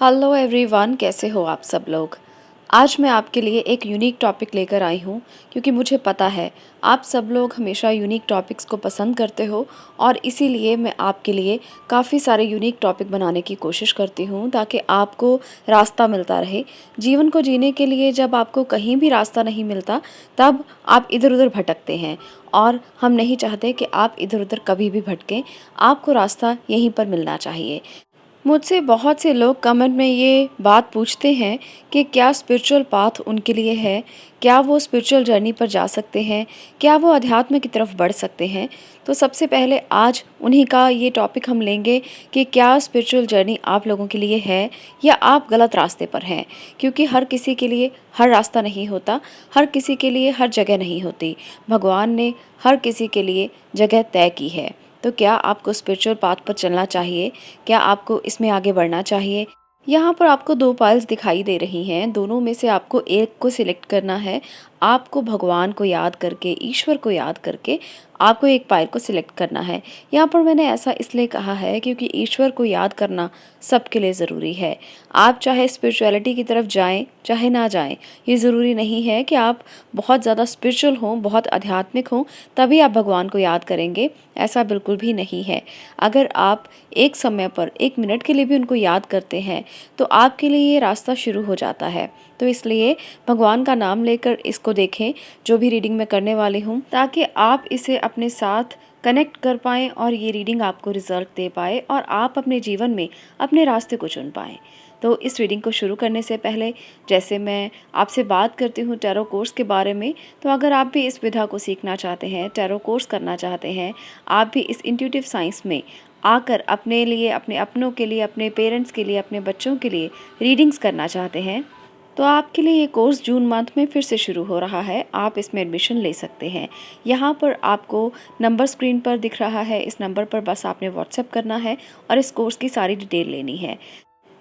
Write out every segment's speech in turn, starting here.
Hello everyone, कैसे हो आप सब लोग। आज मैं आपके लिए एक यूनिक टॉपिक लेकर आई हूँ क्योंकि मुझे पता है आप सब लोग हमेशा यूनिक टॉपिक्स को पसंद करते हो और इसीलिए मैं आपके लिए काफ़ी सारे यूनिक टॉपिक बनाने की कोशिश करती हूँ ताकि आपको रास्ता मिलता रहे। जीवन को जीने के लिए जब आपको कहीं भी रास्ता नहीं मिलता तब आप इधर उधर भटकते हैं और हम नहीं चाहते कि आप इधर उधर कभी भी भटकें। आपको रास्ता यहीं पर मिलना चाहिए। मुझसे बहुत से लोग कमेंट में ये बात पूछते हैं कि क्या स्पिरिचुअल पाथ उनके लिए है, क्या वो स्पिरिचुअल जर्नी पर जा सकते हैं, क्या वो अध्यात्म की तरफ बढ़ सकते हैं। तो सबसे पहले आज उन्हीं का ये टॉपिक हम लेंगे कि क्या स्पिरिचुअल जर्नी आप लोगों के लिए है या आप गलत रास्ते पर हैं। क्योंकि हर किसी के लिए हर रास्ता नहीं होता, हर किसी के लिए हर जगह नहीं होती। भगवान ने हर किसी के लिए जगह तय की है। तो क्या आपको स्पिरिचुअल पाथ पर चलना चाहिए, क्या आपको इसमें आगे बढ़ना चाहिए। यहाँ पर आपको दो पाइल्स दिखाई दे रही हैं, दोनों में से आपको एक को सिलेक्ट करना है। आपको भगवान को याद करके, ईश्वर को याद करके आपको एक पाइल को सिलेक्ट करना है। यहाँ पर मैंने ऐसा इसलिए कहा है क्योंकि ईश्वर को याद करना सबके लिए ज़रूरी है। आप चाहे स्पिरिचुअलिटी की तरफ जाएं चाहे ना जाएं, ये ज़रूरी नहीं है कि आप बहुत ज़्यादा स्पिरिचुअल हों, बहुत आध्यात्मिक हों तभी आप भगवान को याद करेंगे। ऐसा बिल्कुल भी नहीं है। अगर आप एक समय पर एक मिनट के लिए भी उनको याद करते हैं तो आपके लिए ये रास्ता शुरू हो जाता है। तो इसलिए भगवान का नाम लेकर इसको देखें जो भी रीडिंग मैं करने वाली हूँ, ताकि आप इसे अपने साथ कनेक्ट कर पाएँ और ये रीडिंग आपको रिजल्ट दे पाए और आप अपने जीवन में अपने रास्ते को चुन पाएँ। तो इस रीडिंग को शुरू करने से पहले जैसे मैं आपसे बात करती हूँ टैरो कोर्स के बारे में, तो अगर आप भी इस विधा को सीखना चाहते हैं, टैरो कोर्स करना चाहते हैं, आप भी इस इंट्यूटिव साइंस में आकर अपने लिए, अपने अपनों के लिए, अपने पेरेंट्स के लिए, अपने बच्चों के लिए रीडिंग्स करना चाहते हैं, तो आपके लिए ये कोर्स जून मंथ में फिर से शुरू हो रहा है। आप इसमें एडमिशन ले सकते हैं। यहाँ पर आपको नंबर स्क्रीन पर दिख रहा है, इस नंबर पर बस आपने व्हाट्सएप करना है और इस कोर्स की सारी डिटेल लेनी है।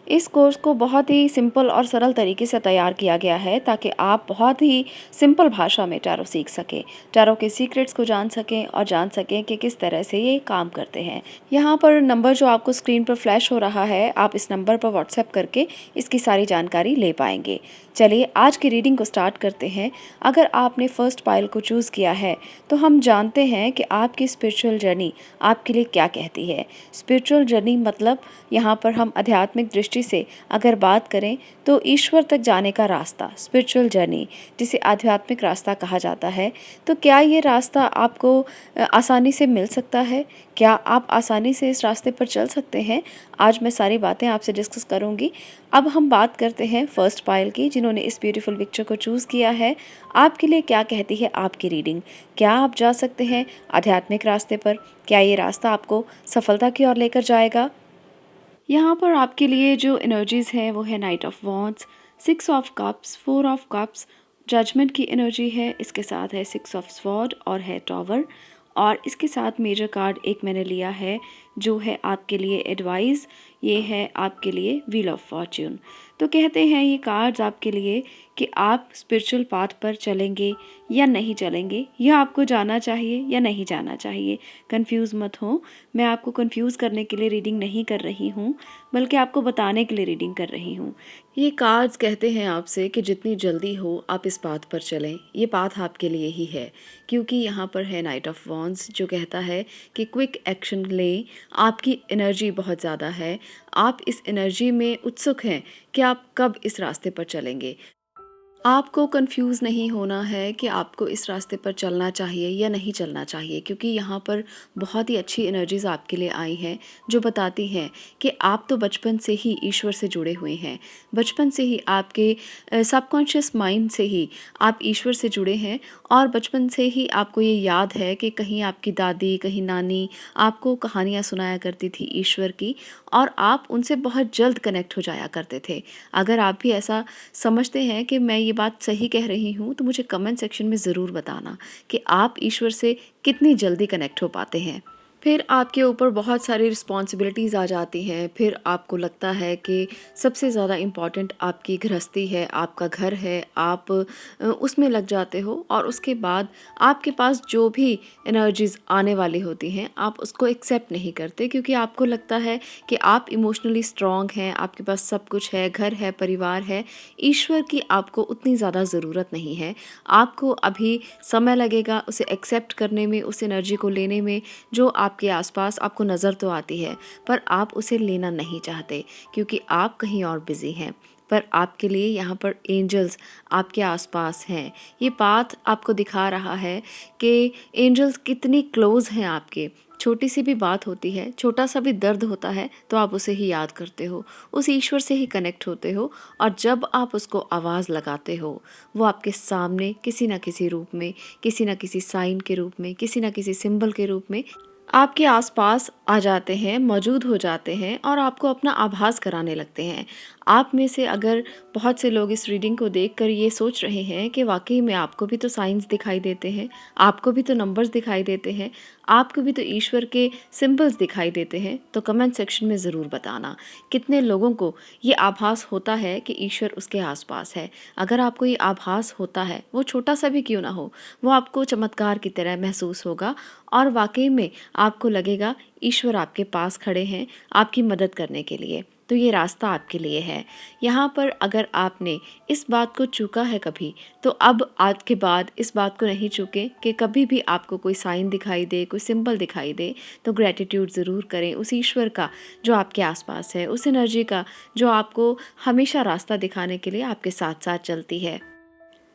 इस कोर्स को बहुत ही सिंपल और सरल तरीके से तैयार किया गया है ताकि आप बहुत ही सिंपल भाषा में टैरो सीख सकें, टैरो के सीक्रेट्स को जान सकें और जान सकें कि किस तरह से ये काम करते हैं। यहाँ पर नंबर जो आपको स्क्रीन पर फ्लैश हो रहा है, आप इस नंबर पर व्हाट्सएप करके इसकी सारी जानकारी ले पाएंगे। चलिए आज की रीडिंग को स्टार्ट करते हैं। अगर आपने फर्स्ट पाइल को चूज़ किया है तो हम जानते हैं कि आपकी स्पिरिचुअल जर्नी आपके लिए क्या कहती है। स्पिरिचुअल जर्नी मतलब यहाँ पर हम आध्यात्मिक दृष्टि से अगर बात करें तो ईश्वर तक जाने का रास्ता, स्पिरिचुअल जर्नी जिसे आध्यात्मिक रास्ता कहा जाता है। तो क्या ये रास्ता आपको आसानी से मिल सकता है? क्या आप आसानी से इस रास्ते पर चल सकते हैं? आज मैं सारी बातें आपसे डिस्कस करूंगी। अब हम बात करते हैं फर्स्ट पाइल की, जिन्होंने इस ब्यूटीफुल पिक्चर को चूज़ किया है। आपके लिए क्या कहती है आपकी रीडिंग? क्या आप जा सकते हैं आध्यात्मिक रास्ते पर? क्या ये रास्ता आपको सफलता की ओर लेकर जाएगा? यहाँ पर आपके लिए जो एनर्जीज़ हैं वो है knight of wands, 6 of cups, 4 of cups, judgment की एनर्जी है, इसके साथ है 6 ऑफ स्वॉर्ड और है टॉवर, और इसके साथ मेजर कार्ड एक मैंने लिया है जो है आपके लिए एडवाइस, ये है आपके लिए व्हील ऑफ फॉर्च्यून। तो कहते हैं ये कार्ड्स आपके लिए कि आप स्पिरिचुअल पाथ पर चलेंगे या नहीं चलेंगे, या आपको जाना चाहिए या नहीं जाना चाहिए। कंफ्यूज मत हो, मैं आपको कंफ्यूज करने के लिए रीडिंग नहीं कर रही हूँ, बल्कि आपको बताने के लिए रीडिंग कर रही हूँ। ये कार्ड्स कहते हैं आपसे कि जितनी जल्दी हो आप इस पाथ पर चलें, ये पाथ आपके लिए ही है। क्योंकि यहाँ पर है नाइट ऑफ वॉन्ड्स जो कहता है कि क्विक एक्शन लें। आपकी एनर्जी बहुत ज़्यादा है, आप इस एनर्जी में उत्सुक हैं कि आप कब इस रास्ते पर चलेंगे। आपको कंफ्यूज नहीं होना है कि आपको इस रास्ते पर चलना चाहिए या नहीं चलना चाहिए, क्योंकि यहाँ पर बहुत ही अच्छी एनर्जीज आपके लिए आई हैं जो बताती हैं कि आप तो बचपन से ही ईश्वर से जुड़े हुए हैं। बचपन से ही आपके सबकॉन्शियस माइंड से ही आप ईश्वर से जुड़े हैं और बचपन से ही आपको ये याद है कि कहीं आपकी दादी, कहीं नानी आपको कहानियाँ सुनाया करती थी ईश्वर की, और आप उनसे बहुत जल्द कनेक्ट हो जाया करते थे। अगर आप भी ऐसा समझते हैं कि मैं ये बात सही कह रही हूँ तो मुझे कमेंट सेक्शन में ज़रूर बताना कि आप ईश्वर से कितनी जल्दी कनेक्ट हो पाते हैं। फिर आपके ऊपर बहुत सारी रिस्पॉन्सिबिलिटीज़ आ जाती हैं। फिर आपको लगता है कि सबसे ज़्यादा इम्पॉर्टेंट आपकी गृहस्थी है, आपका घर है, आप उसमें लग जाते हो और उसके बाद आपके पास जो भी एनर्जीज़ आने वाली होती हैं, आप उसको एक्सेप्ट नहीं करते क्योंकि आपको लगता है कि आप इमोशनली स्ट्रॉन्ग हैं, आपके पास सब कुछ है, घर है, परिवार है, ईश्वर की आपको उतनी ज़्यादा ज़रूरत नहीं है। आपको अभी समय लगेगा उसे एक्सेप्ट करने में, उस एनर्जी को लेने में जो आपके आसपास आपको नज़र तो आती है, पर आप उसे लेना नहीं चाहते क्योंकि आप कहीं और बिज़ी हैं। पर आपके लिए यहाँ पर एंजल्स आपके आसपास हैं। ये पाथ आपको दिखा रहा है कि एंजल्स कितनी क्लोज़ हैं आपके। छोटी सी भी बात होती है, छोटा सा भी दर्द होता है तो आप उसे ही याद करते हो, उस ईश्वर से ही कनेक्ट होते हो और जब आप उसको आवाज़ लगाते हो, वो आपके सामने किसी न किसी रूप में, किसी न किसी साइन के रूप में, किसी न किसी सिंबल के रूप में आपके आसपास आ जाते हैं, मौजूद हो जाते हैं और आपको अपना आभास कराने लगते हैं। आप में से अगर बहुत से लोग इस रीडिंग को देखकर ये सोच रहे हैं कि वाक़ई में आपको भी तो साइंस दिखाई देते हैं, आपको भी तो नंबर्स दिखाई देते हैं, आपको भी तो ईश्वर के सिंबल्स दिखाई देते हैं, तो कमेंट सेक्शन में ज़रूर बताना कितने लोगों को ये आभास होता है कि ईश्वर उसके आसपास है। अगर आपको ये आभास होता है, वो छोटा सा भी क्यों ना हो, वो आपको चमत्कार की तरह महसूस होगा और वाक़ई में आपको लगेगा ईश्वर आपके पास खड़े हैं आपकी मदद करने के लिए। तो ये रास्ता आपके लिए है। यहाँ पर अगर आपने इस बात को चूका है कभी, तो अब आज के बाद इस बात को नहीं चूकें कि कभी भी आपको कोई साइन दिखाई दे, कोई सिंबल दिखाई दे, तो ग्रैटिट्यूड ज़रूर करें उस ईश्वर का जो आपके आसपास है, उस एनर्जी का जो आपको हमेशा रास्ता दिखाने के लिए आपके साथ-साथ चलती है।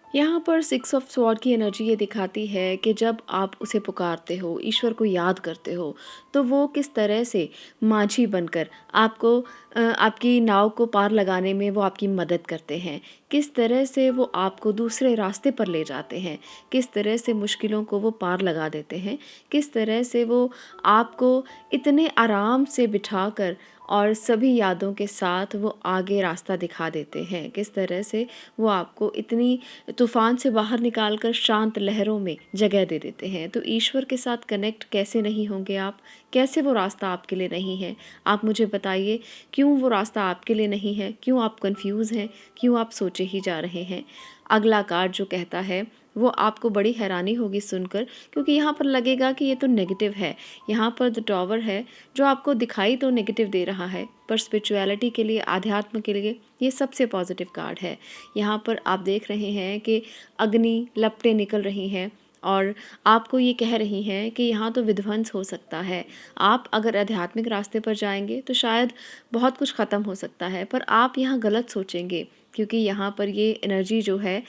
यहाँ पर सिक्स ऑफ स्वॉर्ड की एनर्जी ये दिखाती है कि जब आप उसे पुकारते हो, ईश्वर को याद करते हो, तो वो किस तरह से माझी बनकर आपको आपकी नाव को पार लगाने में वो आपकी मदद करते हैं। किस तरह से वो आपको दूसरे रास्ते पर ले जाते हैं, किस तरह से मुश्किलों को वो पार लगा देते हैं, किस तरह से वो आपको इतने आराम से बिठाकर और सभी यादों के साथ वो आगे रास्ता दिखा देते हैं। किस तरह से वो आपको इतनी तूफ़ान से बाहर निकाल कर शांत लहरों में जगह दे देते हैं। तो ईश्वर के साथ कनेक्ट कैसे नहीं होंगे आप? कैसे वो रास्ता आपके लिए नहीं है? आप मुझे बताइए, क्यों वो रास्ता आपके लिए नहीं है? क्यों आप कन्फ्यूज़ हैं? क्यों आप सोचे ही जा रहे हैं? अगला कार्ड जो कहता है, वो आपको बड़ी हैरानी होगी सुनकर, क्योंकि यहाँ पर लगेगा कि ये तो नेगेटिव है। यहाँ पर द टॉवर है जो आपको दिखाई तो नेगेटिव दे रहा है, पर स्पिरिचुअलिटी के लिए, आध्यात्म के लिए ये सबसे पॉजिटिव कार्ड है। यहाँ पर आप देख रहे हैं कि अग्नि लपटें निकल रही हैं और आपको ये कह रही हैं कि यहाँ तो विध्वंस हो सकता है। आप अगर आध्यात्मिक रास्ते पर जाएंगे तो शायद बहुत कुछ ख़त्म हो सकता है, पर आप यहाँ गलत सोचेंगे क्योंकि यहाँ पर ये एनर्जी जो है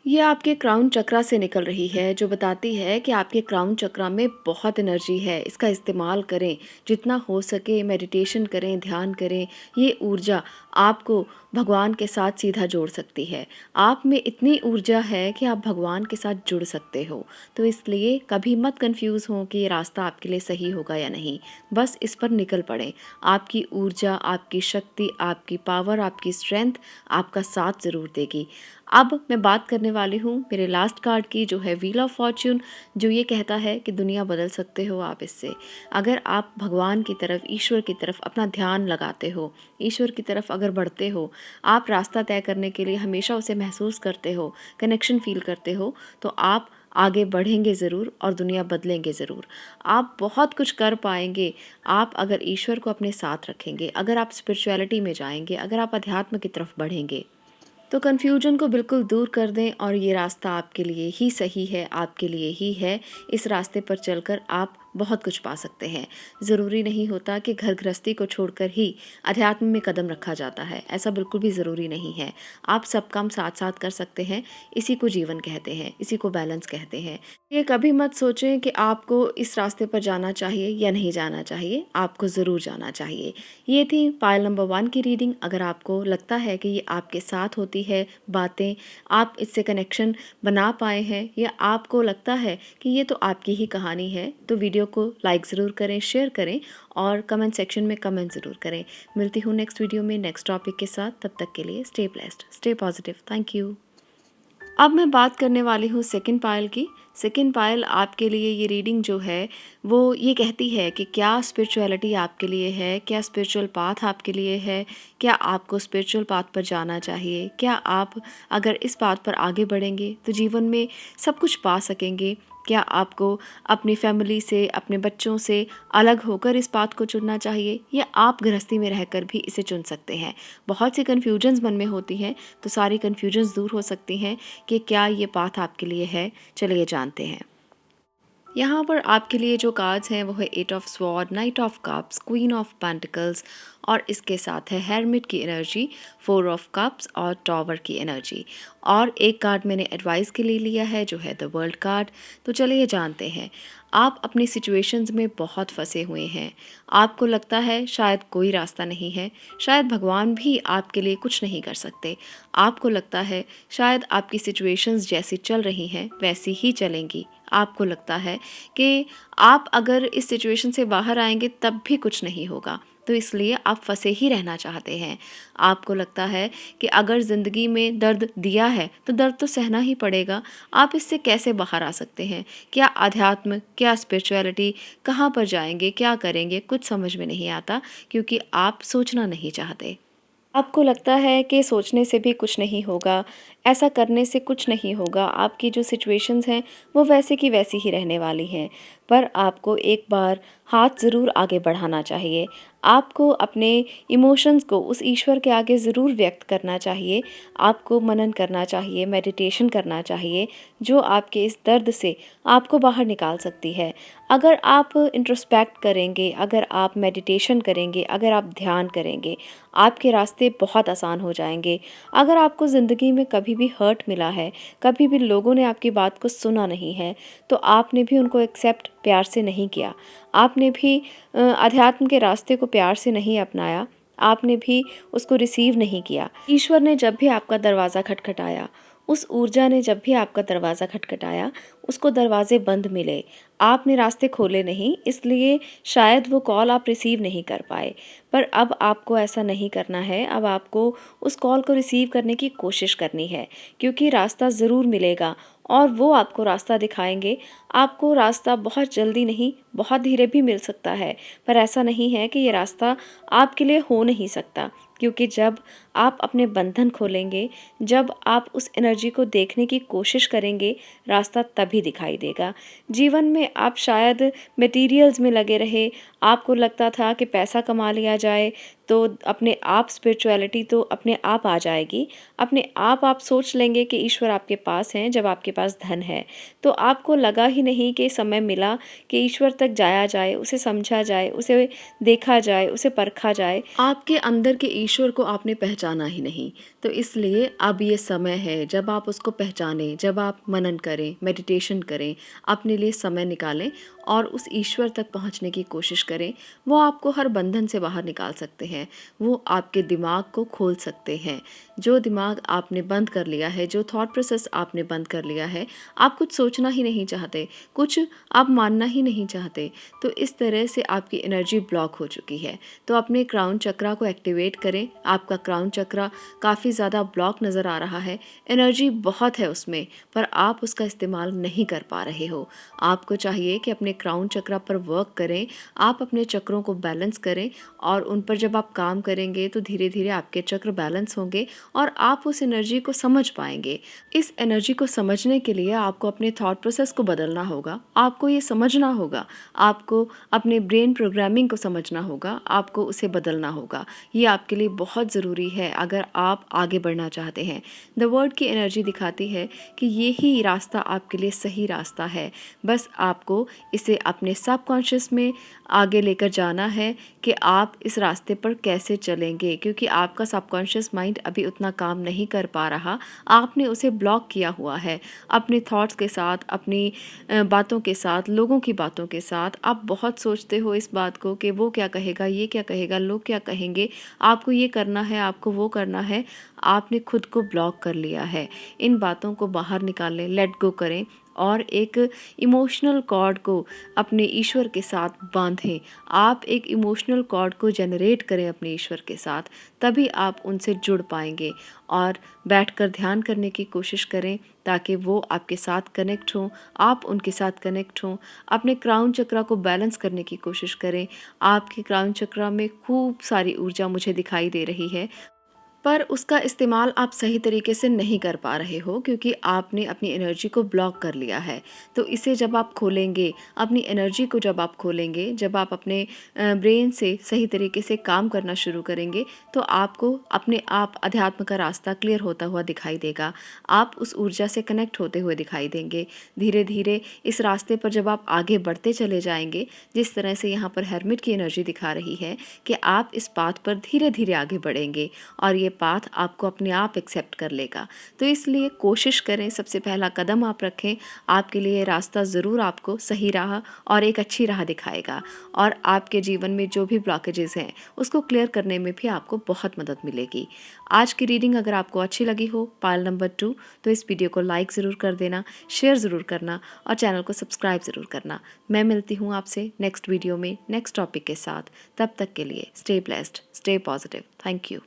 ये आपके क्राउन चक्रा से निकल रही है, जो बताती है कि आपके क्राउन चक्रा में बहुत एनर्जी है। इसका इस्तेमाल करें, जितना हो सके मेडिटेशन करें, ध्यान करें। ये ऊर्जा आपको भगवान के साथ सीधा जोड़ सकती है। आप में इतनी ऊर्जा है कि आप भगवान के साथ जुड़ सकते हो। तो इसलिए कभी मत कंफ्यूज हो कि ये रास्ता आपके लिए सही होगा या नहीं। बस इस पर निकल पड़ें। आपकी ऊर्जा, आपकी शक्ति, आपकी पावर, आपकी स्ट्रेंथ आपका साथ ज़रूर देगी। अब मैं बात करने वाली हूँ मेरे लास्ट कार्ड की, जो है व्हील ऑफ फॉर्च्यून, जो ये कहता है कि दुनिया बदल सकते हो आप इससे। अगर आप भगवान की तरफ, ईश्वर की तरफ अपना ध्यान लगाते हो, ईश्वर की तरफ अगर बढ़ते हो, आप रास्ता तय करने के लिए हमेशा उसे महसूस करते हो, कनेक्शन फील करते हो, तो आप आगे बढ़ेंगे ज़रूर और दुनिया बदलेंगे ज़रूर। आप बहुत कुछ कर पाएंगे आप अगर ईश्वर को अपने साथ रखेंगे, अगर आप स्पिरिचुअलिटी में जाएंगे, अगर आप अध्यात्म की तरफ बढ़ेंगे। तो कन्फ्यूजन को बिल्कुल दूर कर दें और ये रास्ता आपके लिए ही सही है, आपके लिए ही है। इस रास्ते पर चलकर आप बहुत कुछ पा सकते हैं। ज़रूरी नहीं होता कि घर गृहस्थी को छोड़कर ही अध्यात्म में कदम रखा जाता है, ऐसा बिल्कुल भी ज़रूरी नहीं है। आप सब काम साथ साथ कर सकते हैं। इसी को जीवन कहते हैं, इसी को बैलेंस कहते हैं। ये कभी मत सोचें कि आपको इस रास्ते पर जाना चाहिए या नहीं जाना चाहिए, आपको ज़रूर जाना चाहिए। ये थी पायल नंबर 1 की रीडिंग। अगर आपको लगता है कि ये आपके साथ होती है बातें, आप इससे कनेक्शन बना पाए हैं, या आपको लगता है कि ये तो आपकी ही कहानी है, तो वीडियो को लाइक ज़रूर करें, शेयर करें और कमेंट सेक्शन में कमेंट ज़रूर करें। मिलती हूँ नेक्स्ट वीडियो में नेक्स्ट टॉपिक के साथ। तब तक के लिए stay blessed, stay positive. Thank you. अब मैं बात करने वाली हूँ सेकंड पायल की। सेकंड पायल आपके लिए ये रीडिंग जो है वो ये कहती है कि क्या स्पिरिचुअलिटी आपके लिए है, क्या स्पिरिचुअल पाथ आपके लिए है, क्या आपको स्पिरिचुअल पाथ पर जाना चाहिए, क्या आप अगर इस पाथ पर आगे बढ़ेंगे तो जीवन में सब कुछ पा सकेंगे, क्या आपको अपनी फैमिली से, अपने बच्चों से अलग होकर इस बात को चुनना चाहिए, या आप गृहस्थी में रहकर भी इसे चुन सकते हैं। बहुत सी कन्फ्यूजन्स मन में होती हैं, तो सारी कन्फ्यूजन्स दूर हो सकती हैं कि क्या ये पाथ आपके लिए है। चलिए जानते हैं। यहाँ पर आपके लिए जो कार्ड्स हैं वो है 8 of sword, night of cups, queen of pentacles और इसके साथ है हेरमिट की एनर्जी, 4 ऑफ कप्स और टॉवर की एनर्जी। और एक कार्ड मैंने एडवाइस के लिए लिया है जो है द वर्ल्ड कार्ड। तो चलिए जानते हैं। आप अपनी सिचुएशंस में बहुत फंसे हुए हैं। आपको लगता है शायद कोई रास्ता नहीं है, शायद भगवान भी आपके लिए कुछ नहीं कर सकते। आपको लगता है शायद आपकी सिचुएशंस जैसी चल रही हैं वैसी ही चलेंगी। आपको लगता है कि आप अगर इस सिचुएशन से बाहर आएंगे तब भी कुछ नहीं होगा, तो इसलिए आप फंसे ही रहना चाहते हैं। आपको लगता है कि अगर ज़िंदगी में दर्द दिया है तो दर्द तो सहना ही पड़ेगा। आप इससे कैसे बाहर आ सकते हैं? क्या अध्यात्म, क्या स्पिरिचुअलिटी, कहाँ पर जाएंगे, क्या करेंगे, कुछ समझ में नहीं आता, क्योंकि आप सोचना नहीं चाहते। आपको लगता है कि सोचने से भी कुछ नहीं होगा, ऐसा करने से कुछ नहीं होगा, आपकी जो सिचुएशंस हैं वो वैसे की वैसी ही रहने वाली हैं। पर आपको एक बार हाथ ज़रूर आगे बढ़ाना चाहिए। आपको अपने इमोशंस को उस ईश्वर के आगे ज़रूर व्यक्त करना चाहिए। आपको मनन करना चाहिए, मेडिटेशन करना चाहिए, जो आपके इस दर्द से आपको बाहर निकाल सकती है। अगर आप इंट्रोस्पेक्ट करेंगे, अगर आप मेडिटेशन करेंगे, अगर आप ध्यान करेंगे, आपके रास्ते बहुत आसान हो जाएंगे। अगर आपको ज़िंदगी में कभी भी हर्ट मिला है, कभी भी लोगों ने आपकी बात को सुना नहीं है, तो आपने भी उनको एक्सेप्ट प्यार से नहीं किया, आपने भी अध्यात्म के रास्ते को प्यार से नहीं अपनाया, आपने भी उसको रिसीव नहीं किया। ईश्वर ने जब भी आपका दरवाज़ा खटखटाया, उस ऊर्जा ने जब भी आपका दरवाज़ा खटखटाया, उसको दरवाजे बंद मिले, आपने रास्ते खोले नहीं, इसलिए शायद वो कॉल आप रिसीव नहीं कर पाए। पर अब आपको ऐसा नहीं करना है। अब आपको उस कॉल को रिसीव करने की कोशिश करनी है, क्योंकि रास्ता ज़रूर मिलेगा और वो आपको रास्ता दिखाएंगे। आपको रास्ता बहुत जल्दी नहीं, बहुत धीरे भी मिल सकता है, पर ऐसा नहीं है कि ये रास्ता आपके लिए हो नहीं सकता, क्योंकि जब आप अपने बंधन खोलेंगे, जब आप उस एनर्जी को देखने की कोशिश करेंगे, रास्ता तभी दिखाई देगा। जीवन में आप शायद मटेरियल्स में लगे रहे, आपको लगता था कि पैसा कमा लिया जाए तो अपने आप स्पिरिचुअलिटी तो अपने आप आ जाएगी, अपने आप सोच लेंगे कि ईश्वर आपके पास हैं जब आपके पास धन है। तो आपको लगा ही नहीं कि समय मिला कि ईश्वर तक जाया जाए, उसे समझा जाए, उसे देखा जाए, उसे परखा जाए। आपके अंदर के ईश्वर को आपने पहचाना ही नहीं, तो इसलिए अब ये समय है जब आप उसको पहचानें, जब आप मनन करें, मेडिटेशन करें, अपने लिए समय निकालें और उस ईश्वर तक पहुंचने की कोशिश करें। वो आपको हर बंधन से बाहर निकाल सकते हैं, वो आपके दिमाग को खोल सकते हैं। जो दिमाग आपने बंद कर लिया है, जो थॉट प्रोसेस आपने बंद कर लिया है, आप कुछ सोचना ही नहीं चाहते, कुछ आप मानना ही नहीं चाहते, तो इस तरह से आपकी एनर्जी ब्लॉक हो चुकी है। तो अपने क्राउन चक्रा को एक्टिवेट करें। आपका क्राउन चक्रा काफ़ी ज़्यादा ब्लॉक नज़र आ रहा है, एनर्जी बहुत है उसमें, पर आप उसका इस्तेमाल नहीं कर पा रहे हो। आपको चाहिए कि अपने क्राउन चक्रा पर वर्क करें, आप अपने चक्रों को बैलेंस करें, और उन पर जब आप काम करेंगे तो धीरे धीरे आपके चक्र बैलेंस होंगे और आप उस एनर्जी को समझ पाएंगे। इस एनर्जी को समझने के लिए आपको अपने थॉट प्रोसेस को बदलना होगा, आपको ये समझना होगा, आपको अपने ब्रेन प्रोग्रामिंग को समझना होगा, आपको उसे बदलना होगा। ये आपके लिए बहुत ज़रूरी है अगर आप आगे बढ़ना चाहते हैं। द वर्ड की एनर्जी दिखाती है कि ये ही रास्ता आपके लिए सही रास्ता है, बस आपको इसे अपने सबकॉन्शियस में आगे लेकर जाना है कि आप इस रास्ते पर कैसे चलेंगे, क्योंकि आपका सबकॉन्शियस माइंड अभी उतना काम नहीं कर पा रहा, आपने उसे ब्लॉक किया हुआ है अपने थॉट्स के साथ, अपनी बातों के साथ, लोगों की बातों के साथ। आप बहुत सोचते हो इस बात को कि वो क्या कहेगा, ये क्या कहेगा, लोग क्या कहेंगे, आपको ये करना है, आपको वो करना है। आपने खुद को ब्लॉक कर लिया है। इन बातों को बाहर निकालें, लेट गो करें और एक इमोशनल कॉर्ड को अपने ईश्वर के साथ बांधें। आप एक इमोशनल कॉर्ड को जनरेट करें अपने ईश्वर के साथ, तभी आप उनसे जुड़ पाएंगे। और बैठकर ध्यान करने की कोशिश करें ताकि वो आपके साथ कनेक्ट हों, आप उनके साथ कनेक्ट हों। अपने क्राउन चक्रा को बैलेंस करने की कोशिश करें। आपके क्राउन चक्रा में खूब सारी ऊर्जा मुझे दिखाई दे रही है, पर उसका इस्तेमाल आप सही तरीके से नहीं कर पा रहे हो क्योंकि आपने अपनी एनर्जी को ब्लॉक कर लिया है। तो इसे जब आप खोलेंगे, अपनी एनर्जी को जब आप खोलेंगे, जब आप अपने ब्रेन से सही तरीके से काम करना शुरू करेंगे, तो आपको अपने आप अध्यात्म का रास्ता क्लियर होता हुआ दिखाई देगा। आप उस ऊर्जा से कनेक्ट होते हुए दिखाई देंगे। धीरे धीरे इस रास्ते पर जब आप आगे बढ़ते चले जाएंगे, जिस तरह से यहाँ पर हर्मिट की एनर्जी दिखा रही है कि आप इस पाथ पर धीरे धीरे आगे बढ़ेंगे और ये पाथ आपको अपने आप एक्सेप्ट कर लेगा। तो इसलिए कोशिश करें, सबसे पहला कदम आप रखें। आपके लिए रास्ता ज़रूर आपको सही राह और एक अच्छी राह दिखाएगा और आपके जीवन में जो भी ब्लॉकेजेस हैं उसको क्लियर करने में भी आपको बहुत मदद मिलेगी। आज की रीडिंग अगर आपको अच्छी लगी हो, पायल नंबर 2, तो इस वीडियो को लाइक ज़रूर कर देना, शेयर ज़रूर करना और चैनल को सब्सक्राइब ज़रूर करना। मैं मिलती हूँ आपसे नेक्स्ट वीडियो में नेक्स्ट टॉपिक के साथ। तब तक के लिए stay blessed, stay positive. Thank you.